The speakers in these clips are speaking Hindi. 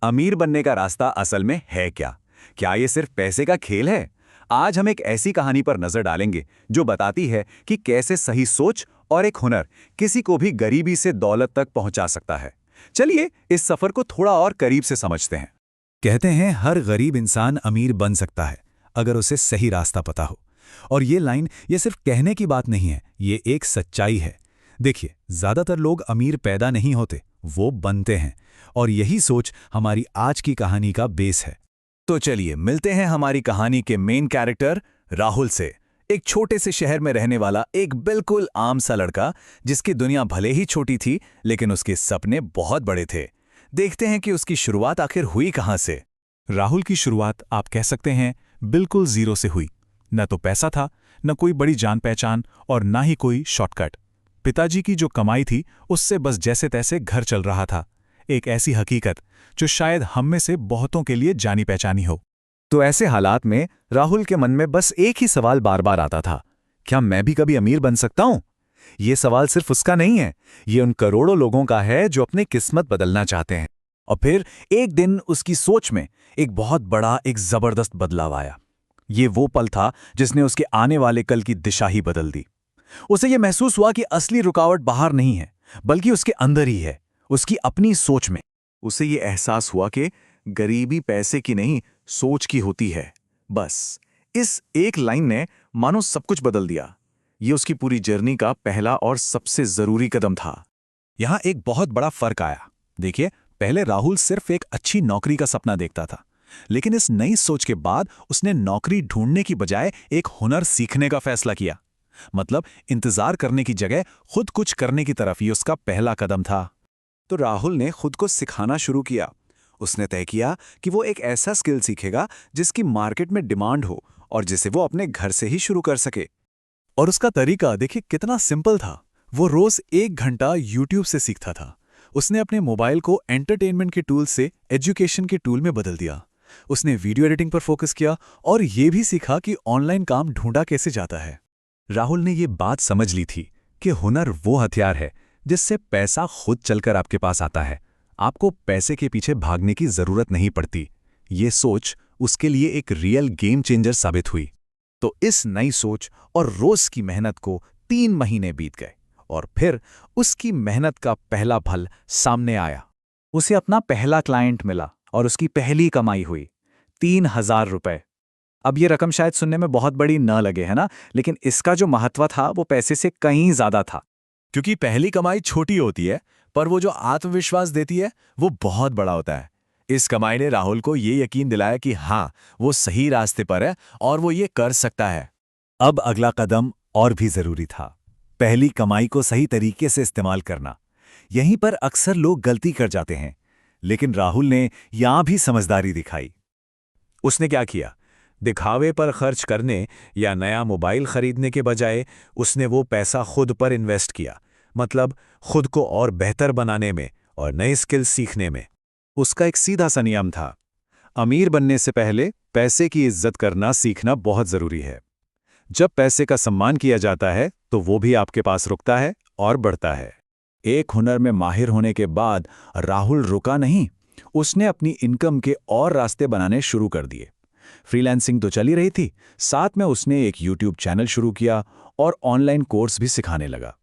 अमीर बनने का रास्ता असल में है क्या? क्या ये सिर्फ पैसे का खेल है? आज हम एक ऐसी कहानी पर नजर डालेंगे जो बताती है कि कैसे सही सोच और एक हुनर किसी को भी गरीबी से दौलत तक पहुंचा सकता है। चलिए इस सफर को थोड़ा और करीब से समझते हैं। कहते हैं हर गरीब इंसान अमीर बन सकता है अगर उसे सही रास्ता पता हो। और ये सिर्फ कहने की बात नहीं है, ये एक सच्चाई है। देखिए, ज्यादातर लोग अमीर पैदा नहीं होते, वो बनते हैं। और यही सोच हमारी आज की कहानी का बेस है। तो चलिए मिलते हैं हमारी कहानी के मेन कैरेक्टर राहुल से। एक छोटे से शहर में रहने वाला एक बिल्कुल आम सा लड़का जिसकी दुनिया भले ही छोटी थी लेकिन उसके सपने बहुत बड़े थे। देखते हैं कि उसकी शुरुआत आखिर हुई कहां से। राहुल की शुरुआत आप कह सकते हैं बिल्कुल जीरो से हुई। न तो पैसा था, न कोई बड़ी जान पहचान और ना ही कोई शॉर्टकट। पिताजी की जो कमाई थी उससे बस जैसे तैसे घर चल रहा था। एक ऐसी हकीकत जो शायद हम में से बहुतों के लिए जानी पहचानी हो। तो ऐसे हालात में राहुल के मन में बस एक ही सवाल बार बार आता था, क्या मैं भी कभी अमीर बन सकता हूं? ये सवाल सिर्फ उसका नहीं है, ये उन करोड़ों लोगों का है जो अपनी किस्मत बदलना चाहते हैं। और फिर एक दिन उसकी सोच में एक बहुत बड़ा, एक जबरदस्त बदलाव आया। ये वो पल था जिसने उसके आने वाले कल की दिशा ही बदल दी। उसे ये महसूस हुआ कि असली रुकावट बाहर नहीं है, बल्कि उसके अंदर ही है, उसकी अपनी सोच में। उसे ये एहसास हुआ कि गरीबी पैसे की नहीं, सोच की होती है। बस इस एक लाइन ने मानो सब कुछ बदल दिया। ये उसकी पूरी जर्नी का पहला और सबसे जरूरी कदम था। यहां एक बहुत बड़ा फर्क आया। देखिए, पहले राहुल सिर्फ एक अच्छी नौकरी का सपना देखता था, लेकिन इस नई सोच के बाद उसने नौकरी ढूंढने की बजाय एक हुनर सीखने का फैसला किया। मतलब इंतजार करने की जगह खुद कुछ करने की तरफ ही उसका पहला कदम था। तो राहुल ने खुद को सिखाना शुरू किया। उसने तय किया कि वो एक ऐसा स्किल सीखेगा जिसकी मार्केट में डिमांड हो और जिसे वो अपने घर से ही शुरू कर सके। और उसका तरीका देखिए कितना सिंपल था। वो रोज 1 घंटा यूट्यूब से सीखता था। उसने अपने मोबाइल को एंटरटेनमेंट के टूल से एजुकेशन के टूल में बदल दिया। उसने वीडियो एडिटिंग पर फोकस किया और ये भी सीखा कि ऑनलाइन काम ढूंढा कैसे जाता है। राहुल ने ये बात समझ ली थी कि हुनर वो हथियार है जिससे पैसा खुद चलकर आपके पास आता है। आपको पैसे के पीछे भागने की जरूरत नहीं पड़ती। ये सोच उसके लिए एक रियल गेम चेंजर साबित हुई। तो इस नई सोच और रोज की मेहनत को 3 महीने बीत गए और फिर उसकी मेहनत का पहला फल सामने आया। उसे अपना पहला क्लाइंट मिला और उसकी पहली कमाई हुई 3000 रुपए। अब ये रकम शायद सुनने में बहुत बड़ी न लगे, है ना? लेकिन इसका जो महत्व था वो पैसे से कहीं ज्यादा था। क्योंकि पहली कमाई छोटी होती है, पर वो जो आत्मविश्वास देती है वो बहुत बड़ा होता है। इस कमाई ने राहुल को ये यकीन दिलाया कि हाँ, वो सही रास्ते पर है और वो ये कर सकता है। अब अगला कदम और भी जरूरी था, पहली कमाई को सही तरीके से इस्तेमाल करना। यहीं पर अक्सर लोग गलती कर जाते हैं, लेकिन राहुल ने यहां भी समझदारी दिखाई। उसने क्या किया? दिखावे पर खर्च करने या नया मोबाइल खरीदने के बजाय उसने वो पैसा खुद पर इन्वेस्ट किया। मतलब खुद को और बेहतर बनाने में और नए स्किल्स सीखने में। उसका एक सीधा सा नियम था, अमीर बनने से पहले पैसे की इज्जत करना सीखना बहुत जरूरी है। जब पैसे का सम्मान किया जाता है तो वो भी आपके पास रुकता है और बढ़ता है। एक हुनर में माहिर होने के बाद राहुल रुका नहीं, उसने अपनी इनकम के और रास्ते बनाने शुरू कर दिए। फ्रीलांसिंग तो चली रही थी, साथ में उसने एक यूट्यूब चैनल शुरू किया और ऑनलाइन कोर्स भी सिखाने लगा।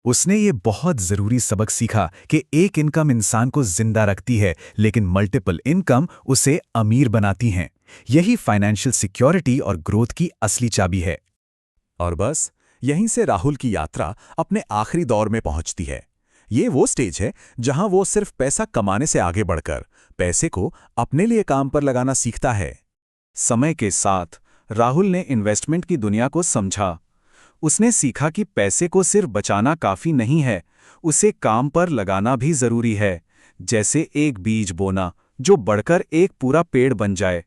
उसने ये बहुत जरूरी सबक सीखा कि एक इनकम इंसान को जिंदा रखती है, लेकिन मल्टीपल इनकम उसे अमीर बनाती हैं। यही फाइनेंशियल सिक्योरिटी और ग्रोथ की असली चाबी है। और बस यहीं से राहुल की यात्रा अपने आखिरी दौर में पहुंचती है। ये वो स्टेज है जहां वो सिर्फ पैसा कमाने से आगे बढ़कर पैसे को अपने लिए काम पर लगाना सीखता है। समय के साथ राहुल ने इन्वेस्टमेंट की दुनिया को समझा। उसने सीखा कि पैसे को सिर्फ बचाना काफी नहीं है, उसे काम पर लगाना भी जरूरी है। जैसे एक बीज बोना जो बढ़कर एक पूरा पेड़ बन जाए।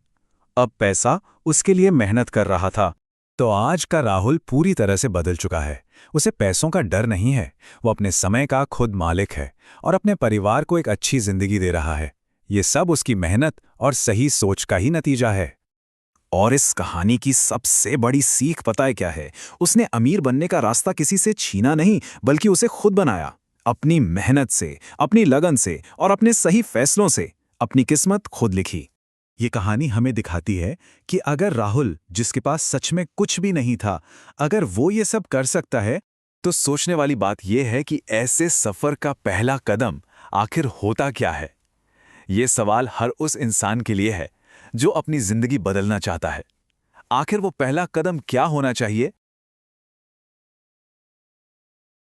अब पैसा उसके लिए मेहनत कर रहा था। तो आज का राहुल पूरी तरह से बदल चुका है। उसे पैसों का डर नहीं है, वो अपने समय का खुद मालिक है और अपने परिवार को एक अच्छी जिंदगी दे रहा है। ये सब उसकी मेहनत और सही सोच का ही नतीजा है। और इस कहानी की सबसे बड़ी सीख पता है क्या है? उसने अमीर बनने का रास्ता किसी से छीना नहीं, बल्कि उसे खुद बनाया। अपनी मेहनत से, अपनी लगन से और अपने सही फैसलों से। अपनी किस्मत खुद लिखी। ये कहानी हमें दिखाती है कि अगर राहुल, जिसके पास सच में कुछ भी नहीं था, अगर वो ये सब कर सकता है, तो सोचने वाली बात यह है कि ऐसे सफर का पहला कदम आखिर होता क्या है। ये सवाल हर उस इंसान के लिए है जो अपनी जिंदगी बदलना चाहता है। आखिर वो पहला कदम क्या होना चाहिए?